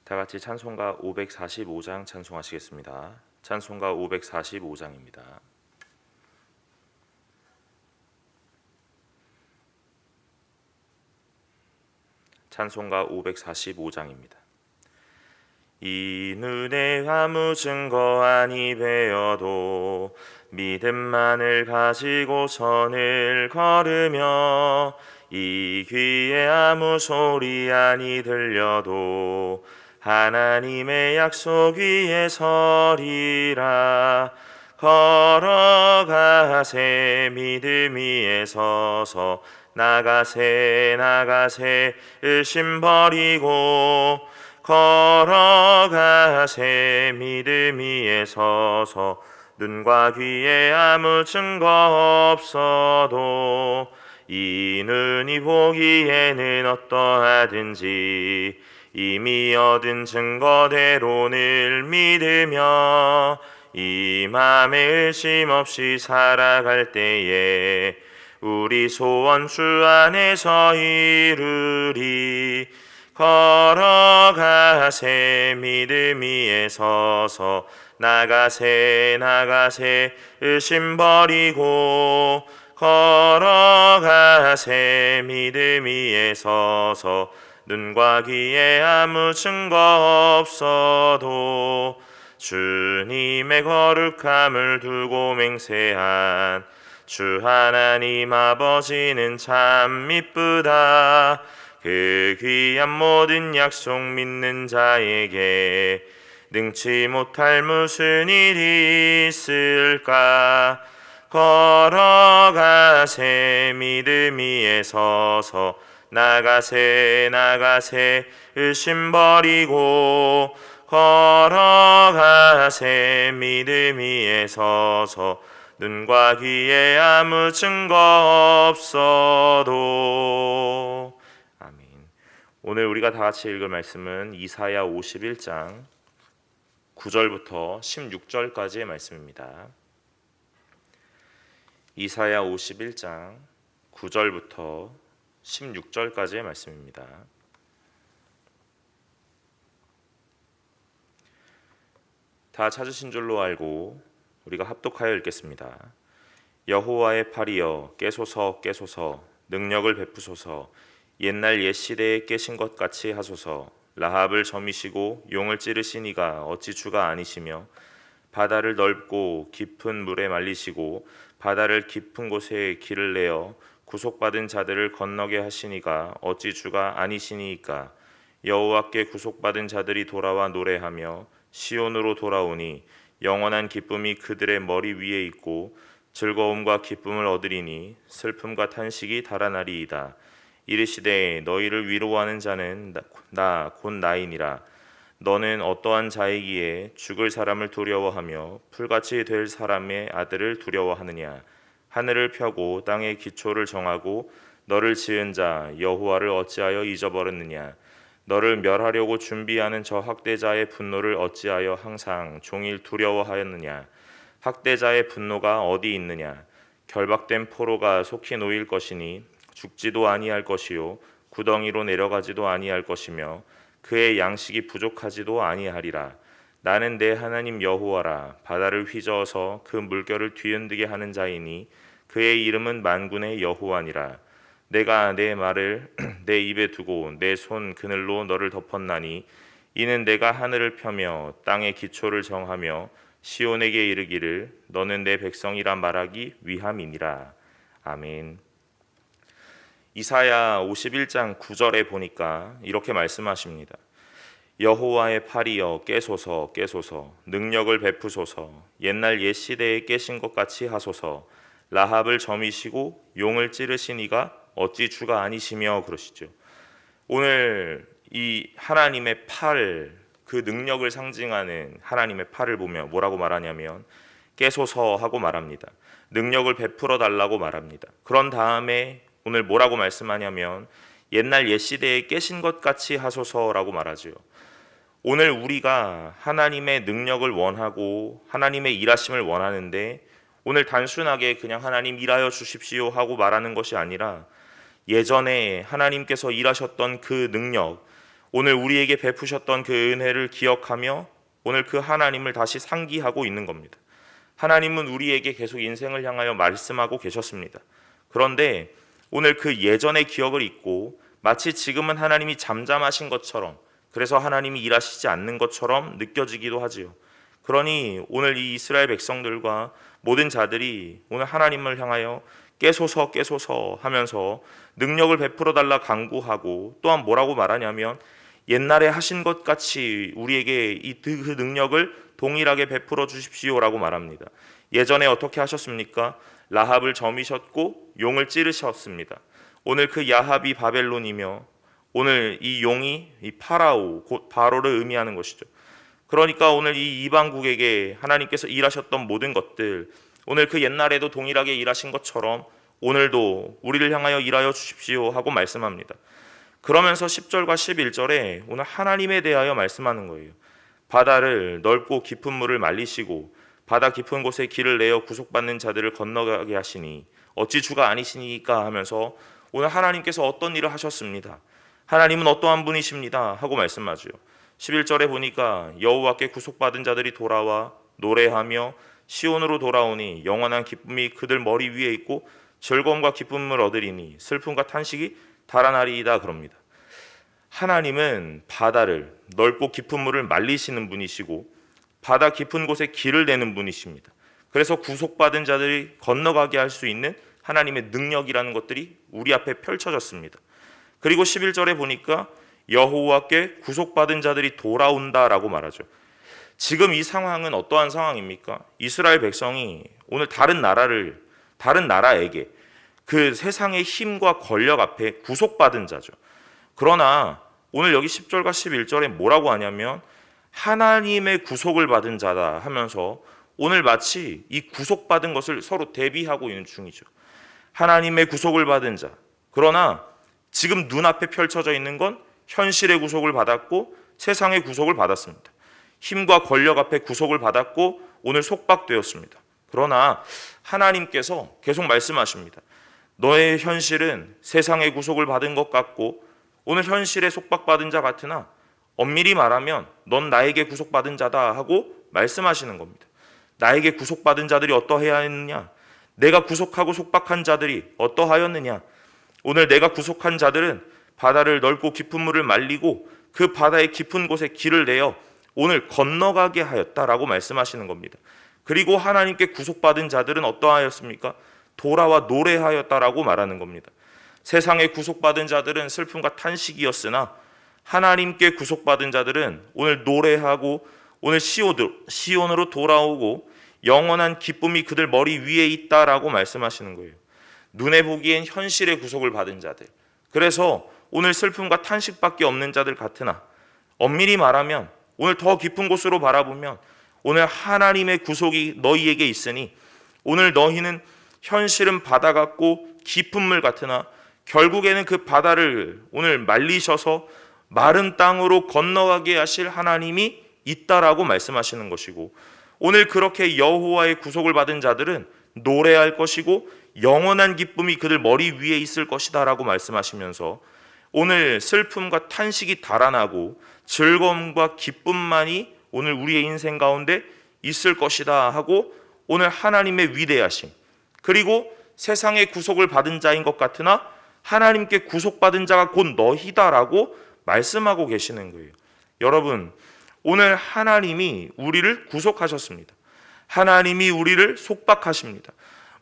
다 같이 찬송가 545장 찬송하시겠습니다. 찬송가 545장입니다. 찬송가 545장입니다. 이 눈에 아무 증거 아니 배어도 믿음만을 가지고 선을 걸으며 이 귀에 아무 소리 아니 들려도 하나님의 약속 위에 서리라. 걸어가세 믿음 위에 서서 나가세 나가세 의심 버리고 걸어가세 믿음 위에 서서 눈과 귀에 아무 증거 없어도 이 눈이 보기에는 어떠하든지 이미 얻은 증거대로 늘 믿으며 이 맘에 의심 없이 살아갈 때에 우리 소원 주 안에서 이루리. 걸어가세 믿음 위에 서서 나가세 나가세 의심 버리고 걸어가세 믿음 위에 서서 눈과 귀에 아무 증거 없어도 주님의 거룩함을 두고 맹세한 주 하나님 아버지는 참 미쁘다. 그 귀한 모든 약속 믿는 자에게 능치 못할 무슨 일이 있을까. 걸어가세 믿음 위에 서서 나가세 나가세 의심 버리고 걸어가세 믿음 위에 서서 눈과 귀에 아무 증거 없어도. 아멘. 오늘 우리가 다 같이 읽을 말씀은 이사야 51장 9절부터 16절까지의 말씀입니다. 이사야 51장 9절부터 16절까지의 말씀입니다. 다 찾으신 줄로 알고 우리가 합독하여 읽겠습니다. 여호와의 팔이여 깨소서 깨소서 능력을 베푸소서 옛날 옛 시대에 깨신 것 같이 하소서. 라합을 점이시고 용을 찌르신 이가 어찌 주가 아니시며 바다를 넓고 깊은 물에 말리시고 바다를 깊은 곳에 길을 내어 구속받은 자들을 건너게 하시니가 어찌 주가 아니시니이까. 여호와께 구속받은 자들이 돌아와 노래하며 시온으로 돌아오니 영원한 기쁨이 그들의 머리 위에 있고 즐거움과 기쁨을 얻으리니 슬픔과 탄식이 달아나리이다. 이르시되 너희를 위로하는 자는 나 곧 나이니라. 너는 어떠한 자이기에 죽을 사람을 두려워하며 풀같이 될 사람의 아들을 두려워하느냐. 하늘을 펴고 땅의 기초를 정하고 너를 지은 자 여호와를 어찌하여 잊어버렸느냐. 너를 멸하려고 준비하는 저 학대자의 분노를 어찌하여 항상 종일 두려워하였느냐. 학대자의 분노가 어디 있느냐. 결박된 포로가 속히 놓일 것이니 죽지도 아니할 것이요 구덩이로 내려가지도 아니할 것이며 그의 양식이 부족하지도 아니하리라. 나는 내 하나님 여호와라. 바다를 휘저어서 그 물결을 뒤흔들게 하는 자이니 그의 이름은 만군의 여호와니라. 내가 내 말을 내 입에 두고 내 손 그늘로 너를 덮었나니 이는 내가 하늘을 펴며 땅의 기초를 정하며 시온에게 이르기를 너는 내 백성이라 말하기 위함이니라. 아멘. 이사야 51장 9절에 보니까 이렇게 말씀하십니다. 여호와의 팔이여 깨소서 깨소서 능력을 베푸소서 옛날 옛 시대에 깨신 것 같이 하소서. 라합을 점이시고 용을 찌르신 이가 어찌 주가 아니시며 그러시죠. 오늘 이 하나님의 팔, 그 능력을 상징하는 하나님의 팔을 보며 뭐라고 말하냐면 깨소서 하고 말합니다. 능력을 베풀어 달라고 말합니다. 그런 다음에 오늘 뭐라고 말씀하냐면 옛날 옛 시대에 깨신 것 같이 하소서라고 말하죠. 오늘 우리가 하나님의 능력을 원하고 하나님의 일하심을 원하는데 오늘 단순하게 그냥 하나님 일하여 주십시오 하고 말하는 것이 아니라 예전에 하나님께서 일하셨던 그 능력, 오늘 우리에게 베푸셨던 그 은혜를 기억하며 오늘 그 하나님을 다시 상기하고 있는 겁니다. 하나님은 우리에게 계속 인생을 향하여 말씀하고 계셨습니다. 그런데 오늘 그 예전의 기억을 잊고 마치 지금은 하나님이 잠잠하신 것처럼, 그래서 하나님이 일하시지 않는 것처럼 느껴지기도 하지요. 그러니 오늘 이 이스라엘 백성들과 모든 자들이 오늘 하나님을 향하여 깨소서 깨소서 하면서 능력을 베풀어 달라 간구하고, 또한 뭐라고 말하냐면 옛날에 하신 것 같이 우리에게 그 능력을 동일하게 베풀어 주십시오라고 말합니다. 예전에 어떻게 하셨습니까? 라합을 점이셨고 용을 찌르셨습니다. 오늘 그 야합이 바벨론이며 오늘 이 용이 이 파라오, 곧 바로를 의미하는 것이죠. 그러니까 오늘 이 이방국에게 하나님께서 일하셨던 모든 것들, 오늘 그 옛날에도 동일하게 일하신 것처럼 오늘도 우리를 향하여 일하여 주십시오 하고 말씀합니다. 그러면서 10절과 11절에 오늘 하나님에 대하여 말씀하는 거예요. 바다를 넓고 깊은 물을 말리시고 바다 깊은 곳에 길을 내어 구속받는 자들을 건너가게 하시니 어찌 주가 아니시니까 하면서 오늘 하나님께서 어떤 일을 하셨습니다. 하나님은 어떠한 분이십니다 하고 말씀하죠. 11절에 보니까 여호와께 구속받은 자들이 돌아와 노래하며 시온으로 돌아오니 영원한 기쁨이 그들 머리 위에 있고 즐거움과 기쁨을 얻으리니 슬픔과 탄식이 달아나리이다 그럽니다. 하나님은 바다를 넓고 깊은 물을 말리시는 분이시고 바다 깊은 곳에 길을 내는 분이십니다. 그래서 구속받은 자들이 건너가게 할 수 있는 하나님의 능력이라는 것들이 우리 앞에 펼쳐졌습니다. 그리고 11절에 보니까 여호와께 구속받은 자들이 돌아온다라고 말하죠. 지금 이 상황은 어떠한 상황입니까? 이스라엘 백성이 오늘 다른 나라에게 그 세상의 힘과 권력 앞에 구속받은 자죠. 그러나 오늘 여기 10절과 11절에 뭐라고 하냐면 하나님의 구속을 받은 자다 하면서 오늘 마치 이 구속받은 것을 서로 대비하고 있는 중이죠. 하나님의 구속을 받은 자, 그러나 지금 눈앞에 펼쳐져 있는 건 현실의 구속을 받았고 세상의 구속을 받았습니다. 힘과 권력 앞에 구속을 받았고 오늘 속박되었습니다. 그러나 하나님께서 계속 말씀하십니다. 너의 현실은 세상의 구속을 받은 것 같고 오늘 현실에 속박받은 자 같으나 엄밀히 말하면 넌 나에게 구속받은 자다 하고 말씀하시는 겁니다. 나에게 구속받은 자들이 어떠해야 했느냐? 내가 구속하고 속박한 자들이 어떠하였느냐? 오늘 내가 구속한 자들은 바다를 넓고 깊은 물을 말리고 그 바다의 깊은 곳에 길을 내어 오늘 건너가게 하였다라고 말씀하시는 겁니다. 그리고 하나님께 구속받은 자들은 어떠하였습니까? 돌아와 노래하였다라고 말하는 겁니다. 세상에 구속받은 자들은 슬픔과 탄식이었으나 하나님께 구속받은 자들은 오늘 노래하고 오늘 시온으로 돌아오고 영원한 기쁨이 그들 머리 위에 있다라고 말씀하시는 거예요. 눈에 보기엔 현실의 구속을 받은 자들, 그래서 오늘 슬픔과 탄식밖에 없는 자들 같으나 엄밀히 말하면 오늘 더 깊은 곳으로 바라보면 오늘 하나님의 구속이 너희에게 있으니 오늘 너희는 현실은 바다 같고 깊은 물 같으나 결국에는 그 바다를 오늘 말리셔서 마른 땅으로 건너가게 하실 하나님이 있다라고 말씀하시는 것이고, 오늘 그렇게 여호와의 구속을 받은 자들은 노래할 것이고 영원한 기쁨이 그들 머리 위에 있을 것이다라고 말씀하시면서 오늘 슬픔과 탄식이 달아나고 즐거움과 기쁨만이 오늘 우리의 인생 가운데 있을 것이다 하고 오늘 하나님의 위대하심, 그리고 세상의 구속을 받은 자인 것 같으나 하나님께 구속받은 자가 곧 너희다라고 말씀하고 계시는 거예요. 여러분, 오늘 하나님이 우리를 구속하셨습니다. 하나님이 우리를 속박하십니다.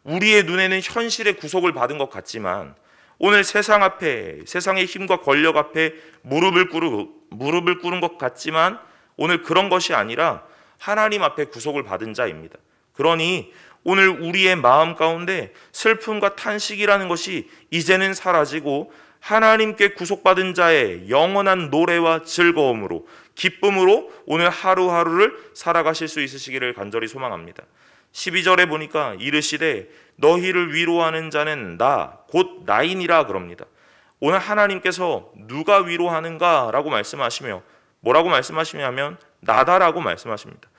우리의 눈에는 현실의 구속을 받은 것 같지만 오늘 세상 앞에, 세상의 힘과 권력 앞에 무릎을 꿇은 것 같지만 오늘 그런 것이 아니라 하나님 앞에 구속을 받은 자입니다. 그러니 오늘 우리의 마음 가운데 슬픔과 탄식이라는 것이 이제는 사라지고 하나님께 구속받은 자의 영원한 노래와 즐거움으로, 기쁨으로 오늘 하루하루를 살아가실 수 있으시기를 간절히 소망합니다. 12절에 보니까 이르시되 너희를 위로하는 자는 나 곧 나이니라 그럽니다. 오늘 하나님께서 누가 위로하는가 라고 말씀하시며 뭐라고 말씀하시냐면 나다라고 말씀하십니다.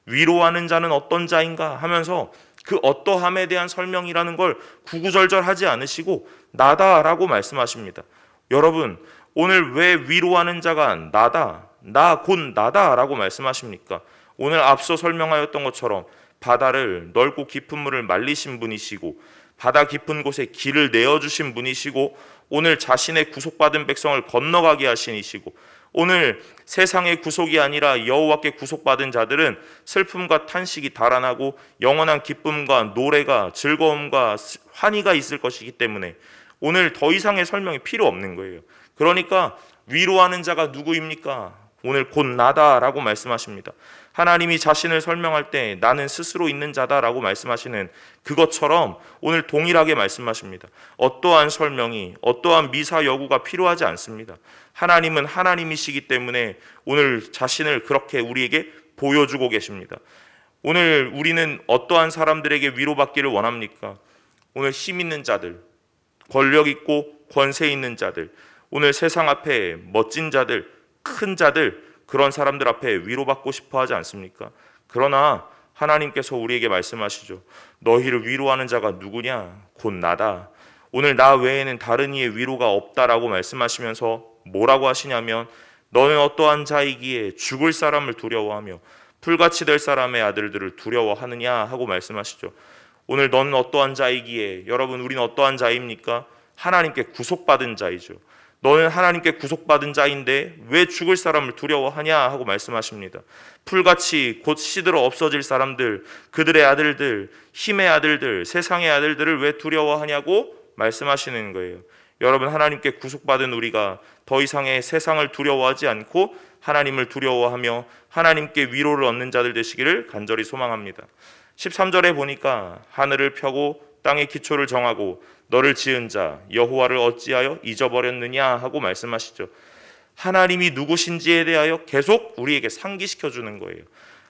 위로하는 자는 어떤 자인가 하면서 그 어떠함에 대한 설명이라는 걸 구구절절하지 않으시고 나다라고 말씀하십니다. 여러분, 오늘 왜 위로하는 자가 나다, 나 곧 나다라고 말씀하십니까? 오늘 앞서 설명하였던 것처럼 바다를 넓고 깊은 물을 말리신 분이시고 바다 깊은 곳에 길을 내어주신 분이시고 오늘 자신의 구속받은 백성을 건너가게 하신 이시고 오늘 세상의 구속이 아니라 여호와께 구속받은 자들은 슬픔과 탄식이 달아나고 영원한 기쁨과 노래가 즐거움과 환희가 있을 것이기 때문에 오늘 더 이상의 설명이 필요 없는 거예요. 그러니까 위로하는 자가 누구입니까? 오늘 곧 나다라고 말씀하십니다. 하나님이 자신을 설명할 때 나는 스스로 있는 자다라고 말씀하시는 그것처럼 오늘 동일하게 말씀하십니다. 어떠한 설명이 어떠한 미사 여구가 필요하지 않습니다. 하나님은 하나님이시기 때문에 오늘 자신을 그렇게 우리에게 보여주고 계십니다. 오늘 우리는 어떠한 사람들에게 위로받기를 원합니까? 오늘 힘 있는 자들, 권력 있고 권세 있는 자들, 오늘 세상 앞에 멋진 자들, 큰 자들, 그런 사람들 앞에 위로받고 싶어 하지 않습니까? 그러나 하나님께서 우리에게 말씀하시죠. 너희를 위로하는 자가 누구냐? 곧 나다. 오늘 나 외에는 다른 이의 위로가 없다라고 말씀하시면서 뭐라고 하시냐면 너는 어떠한 자이기에 죽을 사람을 두려워하며 풀같이 될 사람의 아들들을 두려워하느냐 하고 말씀하시죠. 오늘 너는 어떠한 자이기에, 여러분 우리는 어떠한 자입니까? 하나님께 구속받은 자이죠. 너는 하나님께 구속받은 자인데 왜 죽을 사람을 두려워하냐 하고 말씀하십니다. 풀같이 곧 시들어 없어질 사람들, 그들의 아들들, 힘의 아들들, 세상의 아들들을 왜 두려워하냐고 말씀하시는 거예요. 여러분, 하나님께 구속받은 우리가 더 이상의 세상을 두려워하지 않고 하나님을 두려워하며 하나님께 위로를 얻는 자들 되시기를 간절히 소망합니다. 13절에 보니까 하늘을 펴고 땅의 기초를 정하고 너를 지은 자 여호와를 어찌하여 잊어버렸느냐 하고 말씀하시죠. 하나님이 누구신지에 대하여 계속 우리에게 상기시켜 주는 거예요.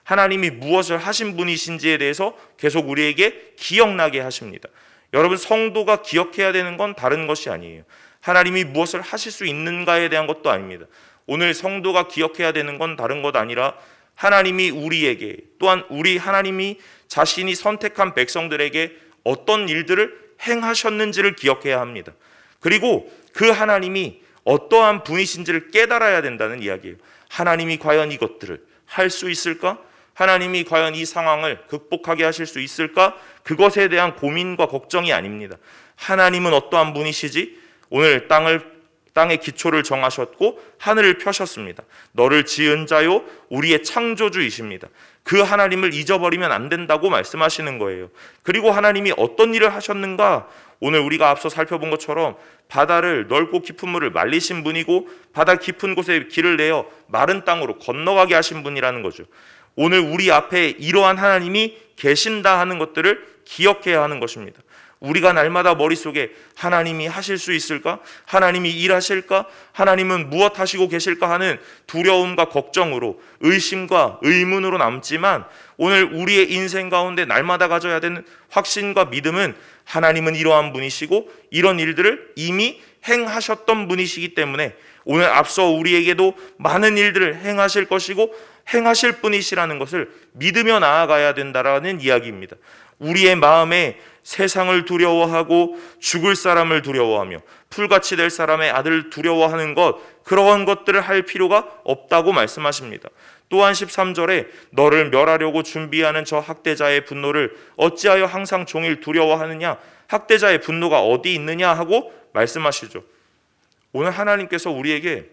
하나님이 무엇을 하신 분이신지에 대해서 계속 우리에게 기억나게 하십니다. 여러분, 성도가 기억해야 되는 건 다른 것이 아니에요. 하나님이 무엇을 하실 수 있는가에 대한 것도 아닙니다. 오늘 성도가 기억해야 되는 건 다른 것 아니라 하나님이 우리에게, 또한 우리 하나님이 자신이 선택한 백성들에게 어떤 일들을 행하셨는지를 기억해야 합니다. 그리고 그 하나님이 어떠한 분이신지를 깨달아야 된다는 이야기예요. 하나님이 과연 이것들을 할 수 있을까? 하나님이 과연 이 상황을 극복하게 하실 수 있을까? 그것에 대한 고민과 걱정이 아닙니다. 하나님은 어떠한 분이시지? 오늘 땅의 기초를 정하셨고 하늘을 펴셨습니다. 너를 지은 자요 우리의 창조주이십니다. 그 하나님을 잊어버리면 안 된다고 말씀하시는 거예요. 그리고 하나님이 어떤 일을 하셨는가? 오늘 우리가 앞서 살펴본 것처럼 바다를 넓고 깊은 물을 말리신 분이고 바다 깊은 곳에 길을 내어 마른 땅으로 건너가게 하신 분이라는 거죠. 오늘 우리 앞에 이러한 하나님이 계신다 하는 것들을 기억해야 하는 것입니다. 우리가 날마다 머릿속에 하나님이 하실 수 있을까? 하나님이 일하실까? 하나님은 무엇 하시고 계실까 하는 두려움과 걱정으로 의심과 의문으로 남지만 오늘 우리의 인생 가운데 날마다 가져야 되는 확신과 믿음은 하나님은 이러한 분이시고 이런 일들을 이미 행하셨던 분이시기 때문에 오늘 앞서 우리에게도 많은 일들을 행하실 것이고 행하실 분이시라는 것을 믿으며 나아가야 된다라는 이야기입니다. 우리의 마음에 세상을 두려워하고 죽을 사람을 두려워하며 풀같이 될 사람의 아들을 두려워하는 것, 그러한 것들을 할 필요가 없다고 말씀하십니다. 또한 13절에 너를 멸하려고 준비하는 저 학대자의 분노를 어찌하여 항상 종일 두려워하느냐? 학대자의 분노가 어디 있느냐 하고 말씀하시죠. 오늘 하나님께서 우리에게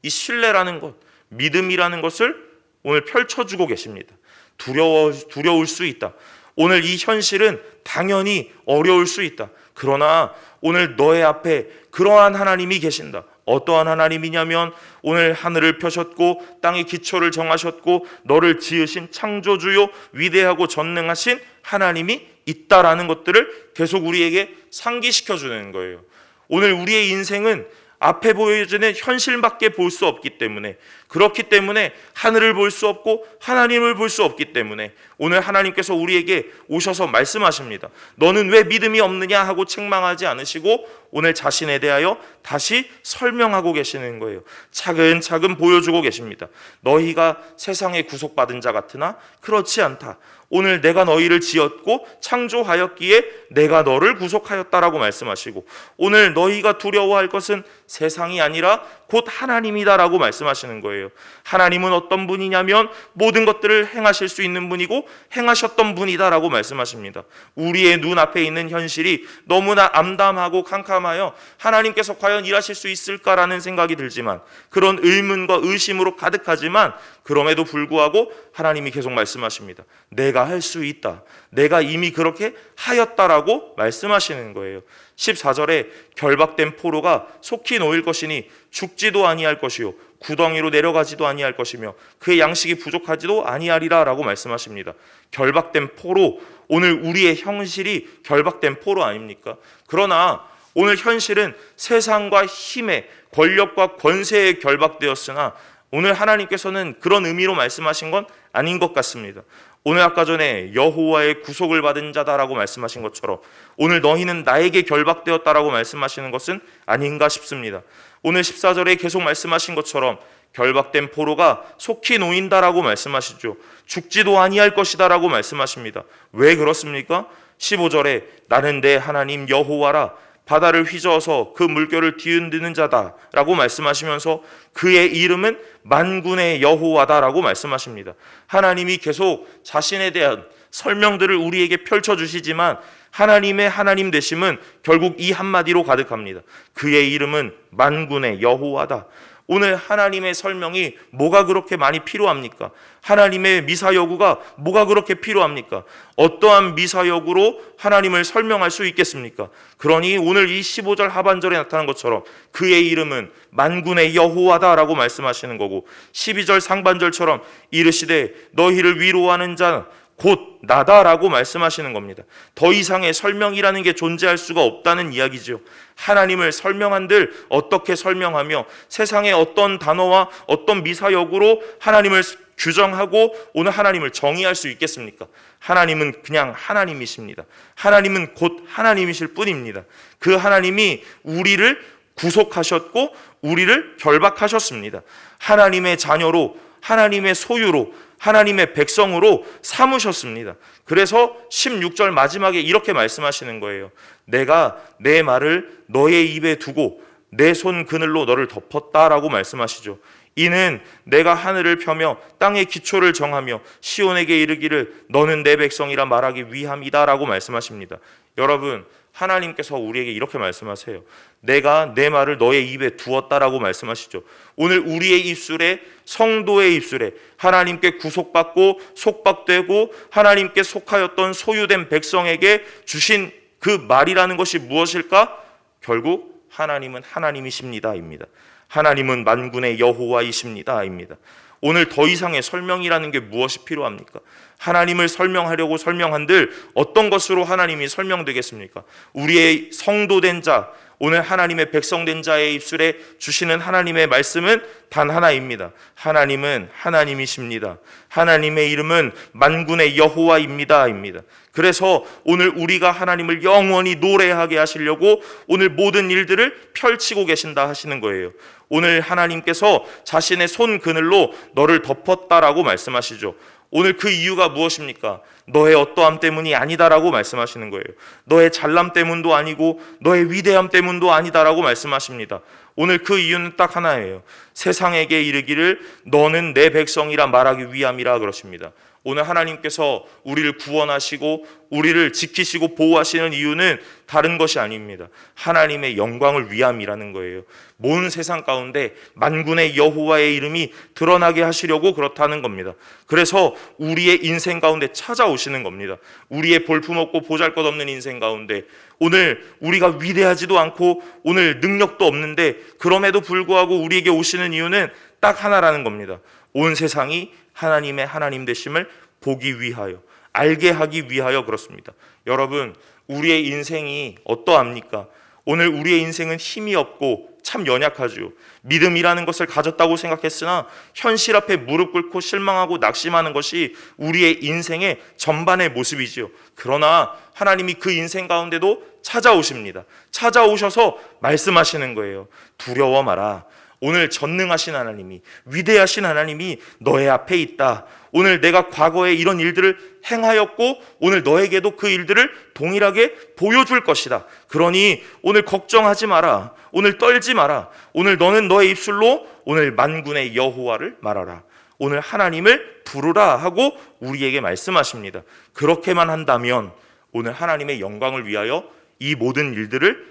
이 신뢰라는 것, 믿음이라는 것을 오늘 펼쳐주고 계십니다. 두려울 수 있다. 오늘 이 현실은 당연히 어려울 수 있다. 그러나 오늘 너의 앞에 그러한 하나님이 계신다. 어떠한 하나님이냐면 오늘 하늘을 펴셨고 땅의 기초를 정하셨고 너를 지으신 창조주요 위대하고 전능하신 하나님이 있다라는 것들을 계속 우리에게 상기시켜 주는 거예요. 오늘 우리의 인생은 앞에 보여지는 현실밖에 볼 수 없기 때문에, 그렇기 때문에 하늘을 볼 수 없고 하나님을 볼 수 없기 때문에 오늘 하나님께서 우리에게 오셔서 말씀하십니다. 너는 왜 믿음이 없느냐 하고 책망하지 않으시고 오늘 자신에 대하여 다시 설명하고 계시는 거예요. 차근차근 보여주고 계십니다. 너희가 세상에 구속받은 자 같으나 그렇지 않다. 오늘 내가 너희를 지었고 창조하였기에 내가 너를 구속하였다라고 말씀하시고, 오늘 너희가 두려워할 것은 세상이 아니라 곧 하나님이다라고 말씀하시는 거예요. 하나님은 어떤 분이냐면 모든 것들을 행하실 수 있는 분이고 행하셨던 분이다라고 말씀하십니다. 우리의 눈앞에 있는 현실이 너무나 암담하고 캄캄하여 하나님께서 과연 일하실 수 있을까라는 생각이 들지만, 그런 의문과 의심으로 가득하지만, 그럼에도 불구하고 하나님이 계속 말씀하십니다. 내가 할 수 있다. 내가 이미 그렇게 하였다라고 말씀하시는 거예요. 14절에 결박된 포로가 속히 놓일 것이니 죽지도 아니할 것이요 구덩이로 내려가지도 아니할 것이며 그의 양식이 부족하지도 아니하리라 라고 말씀하십니다. 결박된 포로, 오늘 우리의 현실이 결박된 포로 아닙니까? 그러나 오늘 현실은 세상과 힘의, 권력과 권세에 결박되었으나 오늘 하나님께서는 그런 의미로 말씀하신 건 아닌 것 같습니다. 오늘 아까 전에 여호와의 구속을 받은 자다라고 말씀하신 것처럼 오늘 너희는 나에게 결박되었다라고 말씀하시는 것은 아닌가 싶습니다. 오늘 14절에 계속 말씀하신 것처럼 결박된 포로가 속히 놓인다라고 말씀하시죠. 죽지도 아니할 것이다라고 말씀하십니다. 왜 그렇습니까? 15절에 나는 내 하나님 여호와라, 바다를 휘저어서 그 물결을 뒤흔드는 자다라고 말씀하시면서 그의 이름은 만군의 여호와다라고 말씀하십니다. 하나님이 계속 자신에 대한 설명들을 우리에게 펼쳐주시지만 하나님의 하나님 되심은 결국 이 한마디로 가득합니다. 그의 이름은 만군의 여호와다. 오늘 하나님의 설명이 뭐가 그렇게 많이 필요합니까? 하나님의 미사여구가 뭐가 그렇게 필요합니까? 어떠한 미사여구로 하나님을 설명할 수 있겠습니까? 그러니 오늘 이 15절 하반절에 나타난 것처럼 그의 이름은 만군의 여호와다라고 말씀하시는 거고, 12절 상반절처럼 이르시되 너희를 위로하는 자 곧 나다라고 말씀하시는 겁니다. 더 이상의 설명이라는 게 존재할 수가 없다는 이야기죠. 하나님을 설명한들 어떻게 설명하며 세상의 어떤 단어와 어떤 미사역으로 하나님을 규정하고 오늘 하나님을 정의할 수 있겠습니까? 하나님은 그냥 하나님이십니다. 하나님은 곧 하나님이실 뿐입니다. 그 하나님이 우리를 구속하셨고 우리를 결박하셨습니다. 하나님의 자녀로, 하나님의 소유로, 하나님의 백성으로 삼으셨습니다. 그래서 16절 마지막에 이렇게 말씀하시는 거예요. 내가 내 말을 너의 입에 두고 내 손 그늘로 너를 덮었다라고 말씀하시죠. 이는 내가 하늘을 펴며 땅의 기초를 정하며 시온에게 이르기를 너는 내 백성이라 말하기 위함이다라고 말씀하십니다. 여러분, 하나님께서 우리에게 이렇게 말씀하세요. 내가 내 말을 너의 입에 두었다라고 말씀하시죠. 오늘 우리의 입술에, 성도의 입술에 하나님께 구속받고 속박되고 하나님께 속하였던 소유된 백성에게 주신 그 말이라는 것이 무엇일까? 결국 하나님은 하나님이십니다입니다. 하나님은 만군의 여호와이십니다입니다. 오늘 더 이상의 설명이라는 게 무엇이 필요합니까? 하나님을 설명하려고 설명한들 어떤 것으로 하나님이 설명되겠습니까? 우리의 성도된 자, 오늘 하나님의 백성된 자의 입술에 주시는 하나님의 말씀은 단 하나입니다. 하나님은 하나님이십니다. 하나님의 이름은 만군의 여호와입니다입니다. 그래서 오늘 우리가 하나님을 영원히 노래하게 하시려고 오늘 모든 일들을 펼치고 계신다 하시는 거예요. 오늘 하나님께서 자신의 손 그늘로 너를 덮었다라고 말씀하시죠. 오늘 그 이유가 무엇입니까? 너의 어떠함 때문이 아니다라고 말씀하시는 거예요. 너의 잘남 때문도 아니고 너의 위대함 때문도 아니다라고 말씀하십니다. 오늘 그 이유는 딱 하나예요. 세상에게 이르기를 너는 내 백성이라 말하기 위함이라 그러십니다. 오늘 하나님께서 우리를 구원하시고 우리를 지키시고 보호하시는 이유는 다른 것이 아닙니다. 하나님의 영광을 위함이라는 거예요. 모든 세상 가운데 만군의 여호와의 이름이 드러나게 하시려고 그렇다는 겁니다. 그래서 우리의 인생 가운데 찾아오시는 겁니다. 우리의 볼품없고 보잘것없는 인생 가운데 오늘 우리가 위대하지도 않고 오늘 능력도 없는데 그럼에도 불구하고 우리에게 오시는 이유는 딱 하나라는 겁니다. 온 세상이 하나님의 하나님 되심을 보기 위하여, 알게 하기 위하여 그렇습니다. 여러분, 우리의 인생이 어떠합니까? 오늘 우리의 인생은 힘이 없고 참 연약하죠. 믿음이라는 것을 가졌다고 생각했으나 현실 앞에 무릎 꿇고 실망하고 낙심하는 것이 우리의 인생의 전반의 모습이지요. 그러나 하나님이 그 인생 가운데도 찾아오십니다. 찾아오셔서 말씀하시는 거예요. 두려워 마라. 오늘 전능하신 하나님이, 위대하신 하나님이 너의 앞에 있다. 오늘 내가 과거에 이런 일들을 행하였고 오늘 너에게도 그 일들을 동일하게 보여줄 것이다. 그러니 오늘 걱정하지 마라. 오늘 떨지 마라. 오늘 너는 너의 입술로 오늘 만군의 여호와를 말하라. 오늘 하나님을 부르라 하고 우리에게 말씀하십니다. 그렇게만 한다면 오늘 하나님의 영광을 위하여 이 모든 일들을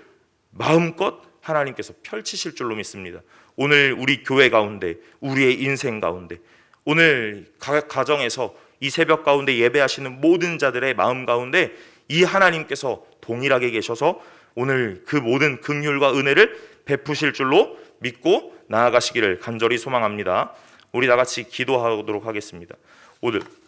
마음껏 하나님께서 펼치실 줄로 믿습니다. 오늘 우리 교회 가운데, 우리의 인생 가운데, 오늘 가정에서 이 새벽 가운데 예배하시는 모든 자들의 마음 가운데 이 하나님께서 동일하게 계셔서 오늘 그 모든 긍휼과 은혜를 베푸실 줄로 믿고 나아가시기를 간절히 소망합니다. 우리 다 같이 기도하도록 하겠습니다.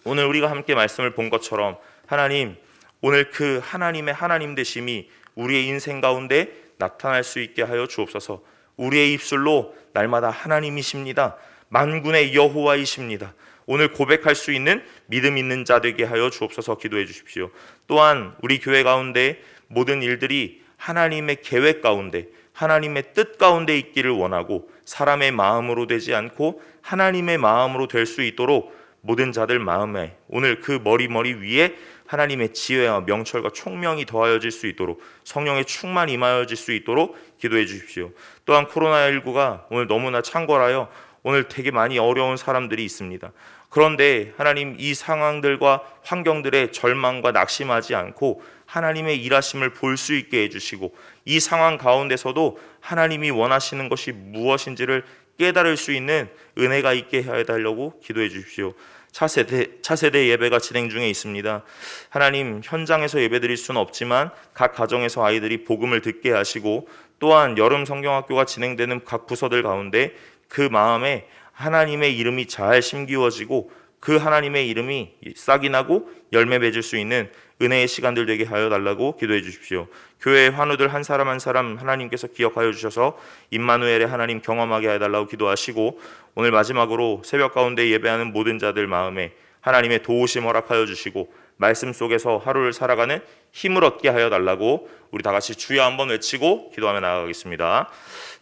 오늘 우리가 함께 말씀을 본 것처럼 하나님, 오늘 그 하나님의 하나님 되심이 우리의 인생 가운데 나타날 수 있게 하여 주옵소서. 우리의 입술로 날마다 하나님이십니다. 만군의 여호와이십니다. 오늘 고백할 수 있는 믿음 있는 자 되게 하여 주옵소서. 기도해 주십시오. 또한 우리 교회 가운데 모든 일들이 하나님의 계획 가운데, 하나님의 뜻 가운데 있기를 원하고 사람의 마음으로 되지 않고 하나님의 마음으로 될 수 있도록 모든 자들 마음에 오늘 그 머리 위에 하나님의 지혜와 명철과 총명이 더하여질 수 있도록 성령의 충만 임하여질 수 있도록 기도해 주십시오. 또한 코로나19가 오늘 너무나 창궐하여 오늘 되게 많이 어려운 사람들이 있습니다. 그런데 하나님, 이 상황들과 환경들의 절망과 낙심하지 않고 하나님의 일하심을 볼 수 있게 해주시고 이 상황 가운데서도 하나님이 원하시는 것이 무엇인지를 깨달을 수 있는 은혜가 있게 해달라고 기도해 주십시오. 차세대 예배가 진행 중에 있습니다. 하나님, 현장에서 예배드릴 수는 없지만 각 가정에서 아이들이 복음을 듣게 하시고 또한 여름 성경학교가 진행되는 각 부서들 가운데 그 마음에 하나님의 이름이 잘 심기워지고 그 하나님의 이름이 싹이 나고 열매 맺을 수 있는 은혜의 시간들 되게 하여 달라고 기도해 주십시오. 교회의 환우들 한 사람 한 사람 하나님께서 기억하여 주셔서 임마누엘의 하나님 경험하게 해달라고 기도하시고 오늘 마지막으로 새벽 가운데 예배하는 모든 자들 마음에 하나님의 도우심 허락하여 주시고 말씀 속에서 하루를 살아가는 힘을 얻게 하여 달라고 우리 다 같이 주여 한번 외치고 기도하며 나아가겠습니다.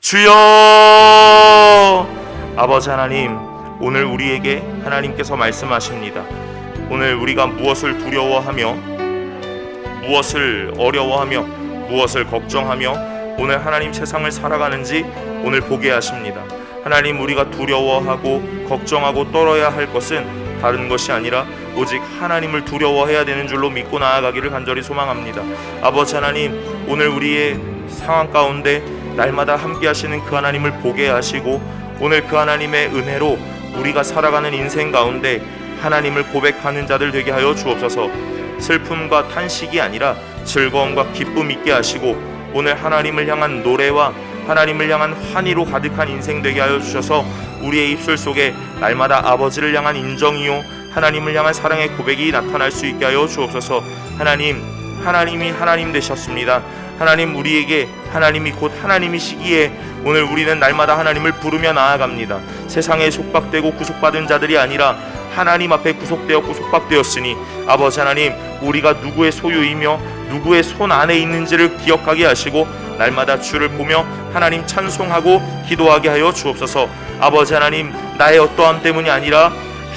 주여! 아버지 하나님, 오늘 우리에게 하나님께서 말씀하십니다. 오늘 우리가 무엇을 두려워하며 무엇을 어려워하며 무엇을 걱정하며 오늘 하나님 세상을 살아가는지 오늘 보게 하십니다. 하나님, 우리가 두려워하고 걱정하고 떨어야 할 것은 다른 것이 아니라 오직 하나님을 두려워해야 되는 줄로 믿고 나아가기를 간절히 소망합니다. 아버지 하나님, 오늘 우리의 상황 가운데 날마다 함께 하시는 그 하나님을 보게 하시고 오늘 그 하나님의 은혜로 우리가 살아가는 인생 가운데 하나님을 고백하는 자들 되게 하여 주옵소서. 슬픔과 탄식이 아니라 즐거움과 기쁨 있게 하시고 오늘 하나님을 향한 노래와 하나님을 향한 환희로 가득한 인생 되게 하여 주셔서 우리의 입술 속에 날마다 아버지를 향한 인정이요 하나님을 향한 사랑의 고백이 나타날 수 있게 하여 주옵소서. 하나님이 하나님 되셨습니다. 하나님, 우리에게 하나님이 곧 하나님이시기에 오늘 우리는 날마다 하나님을 부르며 나아갑니다. 세상에 속박되고 구속받은 자들이 아니라 하나님 앞에 구속되어 구속받되었으니 아버지 하나님, 우리가 누구의 소유이며 누구의 손 안에 있는지를 기억하게 하시고 날마다 주를 보며 하나님 찬송하고 기도하게 하여 주옵소서. 아버지 하나님, 나의 어떠함 때문이 아니라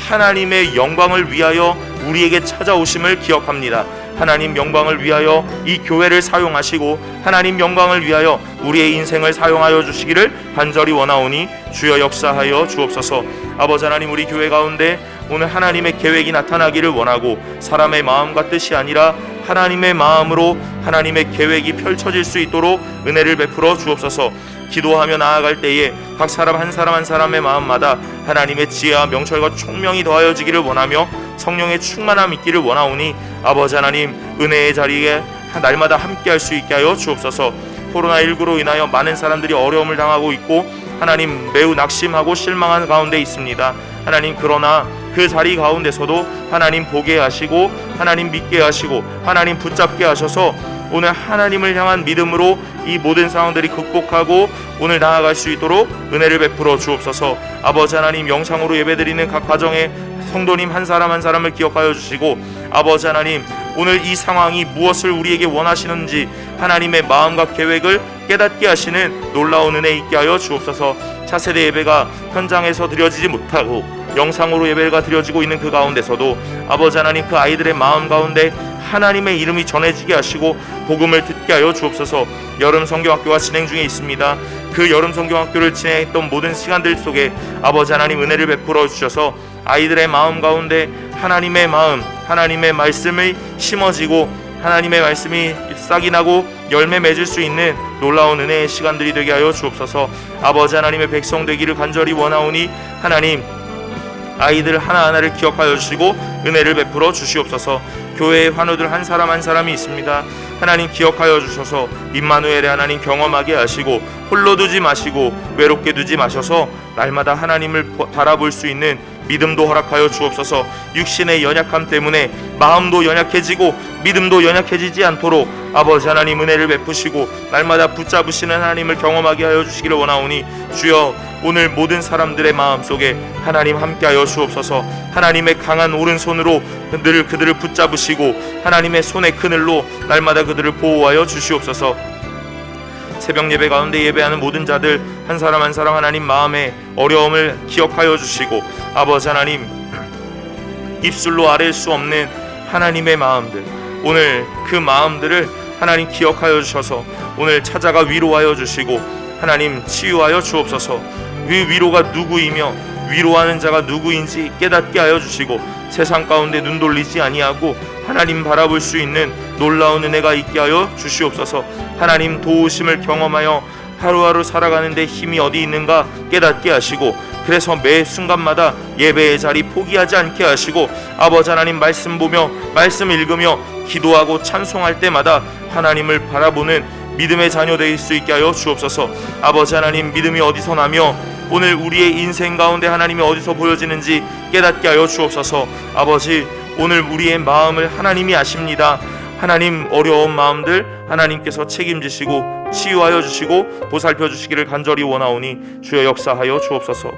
하나님의 영광을 위하여 우리에게 찾아오심을 기억합니다. 하나님 영광을 위하여 이 교회를 사용하시고 하나님 영광을 위하여 우리의 인생을 사용하여 주시기를 간절히 원하오니 주여 역사하여 주옵소서. 아버지 하나님, 우리 교회 가운데 오늘 하나님의 계획이 나타나기를 원하고 사람의 마음과 뜻이 아니라 하나님의 마음으로 하나님의 계획이 펼쳐질 수 있도록 은혜를 베풀어 주옵소서. 기도하며 나아갈 때에 각 사람 한 사람 한 사람의 마음마다 하나님의 지혜와 명철과 총명이 더하여지기를 원하며 성령의 충만함 있기를 원하오니 아버지 하나님, 은혜의 자리에 날마다 함께할 수 있게 하여 주옵소서. 코로나19로 인하여 많은 사람들이 어려움을 당하고 있고 하나님 매우 낙심하고 실망한 가운데 있습니다. 하나님, 그러나 그 자리 가운데서도 하나님 보게 하시고 하나님 믿게 하시고 하나님 붙잡게 하셔서 오늘 하나님을 향한 믿음으로 이 모든 상황들이 극복하고 오늘 나아갈 수 있도록 은혜를 베풀어 주옵소서. 아버지 하나님, 영상으로 예배드리는 각 가정의 성도님 한 사람 한 사람을 기억하여 주시고, 아버지 하나님, 오늘 이 상황이 무엇을 우리에게 원하시는지 하나님의 마음과 계획을 깨닫게 하시는 놀라운 은혜 있게 하여 주옵소서. 차세대 예배가 현장에서 드려지지 못하고 영상으로 예배가 드려지고 있는 그 가운데서도 아버지 하나님, 그 아이들의 마음 가운데 하나님의 이름이 전해지게 하시고 복음을 듣게 하여 주옵소서. 여름 성경학교가 진행 중에 있습니다. 그 여름 성경학교를 진행했던 모든 시간들 속에 아버지 하나님 은혜를 베풀어 주셔서 아이들의 마음 가운데 하나님의 마음, 하나님의 말씀이 심어지고 하나님의 말씀이 싹이 나고 열매 맺을 수 있는 놀라운 은혜의 시간들이 되게 하여 주옵소서. 아버지 하나님의 백성 되기를 간절히 원하오니 하나님, 아이들 하나하나를 기억하여 주시고 은혜를 베풀어 주시옵소서. 교회의 환우들 한 사람 한 사람이 있습니다. 하나님 기억하여 주셔서 임마누엘의 하나님 경험하게 하시고 홀로 두지 마시고 외롭게 두지 마셔서 날마다 하나님을 바라볼 수 있는 믿음도 허락하여 주옵소서. 육신의 연약함 때문에 마음도 연약해지고 믿음도 연약해지지 않도록 아버지 하나님 은혜를 베푸시고 날마다 붙잡으시는 하나님을 경험하게 하여 주시기를 원하오니 주여, 오늘 모든 사람들의 마음속에 하나님 함께하여 주옵소서. 하나님의 강한 오른손으로 늘 그들을 붙잡으시고 하나님의 손의 그늘로 날마다 그들을 보호하여 주시옵소서. 새벽 예배 가운데 예배하는 모든 자들 한 사람 한 사람 하나님 마음의 어려움을 기억하여 주시고 아버지 하나님, 입술로 아랠 수 없는 하나님의 마음들, 오늘 그 마음들을 하나님 기억하여 주셔서 오늘 찾아가 위로하여 주시고 하나님 치유하여 주옵소서. 위로가 누구이며 위로하는 자가 누구인지 깨닫게 하여 주시고 세상 가운데 눈 돌리지 아니하고 하나님 바라볼 수 있는 놀라운 은혜가 있게 하여 주시옵소서. 하나님 도우심을 경험하여 하루하루 살아가는데 힘이 어디 있는가 깨닫게 하시고 그래서 매 순간마다 예배의 자리 포기하지 않게 하시고 아버지 하나님 말씀 보며 말씀 읽으며 기도하고 찬송할 때마다 하나님을 바라보는 믿음의 자녀 될 수 있게 하여 주옵소서. 아버지 하나님, 믿음이 어디서 나며 오늘 우리의 인생 가운데 하나님이 어디서 보여지는지 깨닫게 하여 주옵소서. 아버지, 오늘 우리의 마음을 하나님이 아십니다. 하나님, 어려운 마음들 하나님께서 책임지시고 치유하여 주시고 보살펴 주시기를 간절히 원하오니 주여 역사하여 주옵소서.